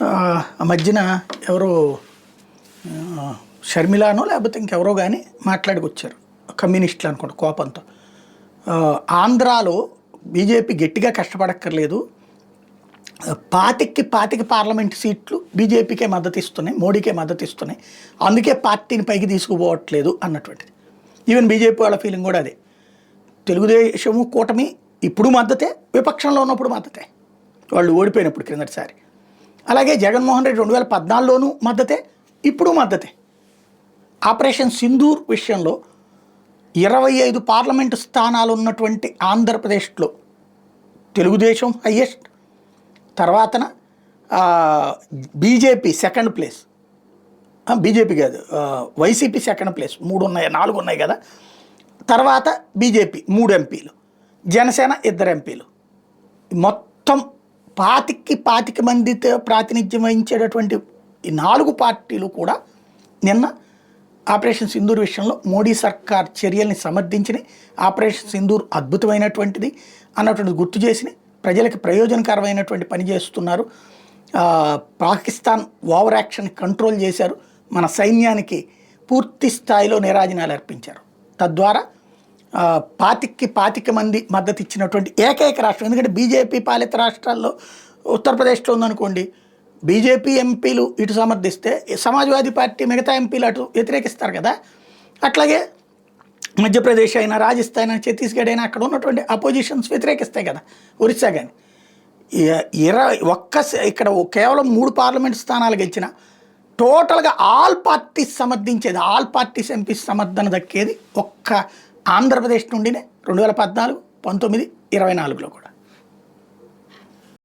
ఆ మధ్యన ఎవరో షర్మిలానో లేకపోతే ఇంకెవరో కానీ మాట్లాడుకొచ్చారు, కమ్యూనిస్టులు అనుకోండి కోపంతో. ఆంధ్రాలో బీజేపీ గట్టిగా కష్టపడక్కర్లేదు, పాతికి పార్లమెంట్ సీట్లు బీజేపీకే మద్దతు ఇస్తున్నాయి, మోడీకే మద్దతు ఇస్తున్నాయి, అందుకే పార్టీని పైకి తీసుకుపోవట్లేదు అన్నటువంటిది. ఈవెన్ బీజేపీ వాళ్ళ ఫీలింగ్ కూడా అదే. తెలుగుదేశము కూటమి ఇప్పుడు మద్దతే, విపక్షంలో ఉన్నప్పుడు మద్దతే, వాళ్ళు ఓడిపోయినప్పుడు క్రిందటిసారి. అలాగే జగన్మోహన్ రెడ్డి 2014లోనూ మద్దతే, ఇప్పుడు మద్దతే. ఆపరేషన్ సింధూర్ విషయంలో 25 పార్లమెంటు స్థానాలు ఉన్నటువంటి ఆంధ్రప్రదేశ్లో తెలుగుదేశం హయ్యెస్ట్, తర్వాతన బీజేపీ సెకండ్ ప్లేస్, బీజేపీ కాదు వైసీపీ సెకండ్ ప్లేస్, 4 ఉన్నాయి కదా, తర్వాత బీజేపీ 3 ఎంపీలు, జనసేన 2 ఎంపీలు, మొత్తం 25 మందితో ప్రాతినిధ్యం వహించేటటువంటి ఈ 4 పార్టీలు కూడా నిన్న ఆపరేషన్ సింధూర్ విషయంలో మోడీ సర్కార్ చర్యల్ని సమర్థించినాయి. ఆపరేషన్ సింధూర్ అద్భుతమైనటువంటిది అన్నటువంటిది గుర్తు చేసినాయి. ప్రజలకు ప్రయోజనకరమైనటువంటి పని చేస్తున్నారు, పాకిస్తాన్ ఓవర్ యాక్షన్ కంట్రోల్ చేశారు, మన సైన్యానికి పూర్తి స్థాయిలో నీరాజనాలు అర్పించారు. తద్వారా 25 మంది మద్దతు ఇచ్చినటువంటి ఏకైక రాష్ట్రం. ఎందుకంటే బీజేపీ పాలిత రాష్ట్రాల్లో ఉత్తరప్రదేశ్లో ఉందనుకోండి, బీజేపీ ఎంపీలు ఇటు సమర్థిస్తే సమాజ్వాదీ పార్టీ మిగతా ఎంపీలు అటు వ్యతిరేకిస్తారు కదా. అట్లాగే మధ్యప్రదేశ్ అయినా, రాజస్థాన్ అయినా, ఛత్తీస్గఢ్ అయినా అక్కడ ఉన్నటువంటి అపోజిషన్స్ వ్యతిరేకిస్తాయి కదా, ఒరిస్సా కానీ. ఇక్కడ కేవలం 3 పార్లమెంట్ స్థానాలు గెలిచిన టోటల్గా ఆల్ పార్టీస్ సమర్థించేది, ఆల్ పార్టీస్ ఎంపీస్ సమర్థన దక్కేది ఒక్క ఆంధ్రప్రదేశ్ నుండినే 2014, 19, 24లో కూడా.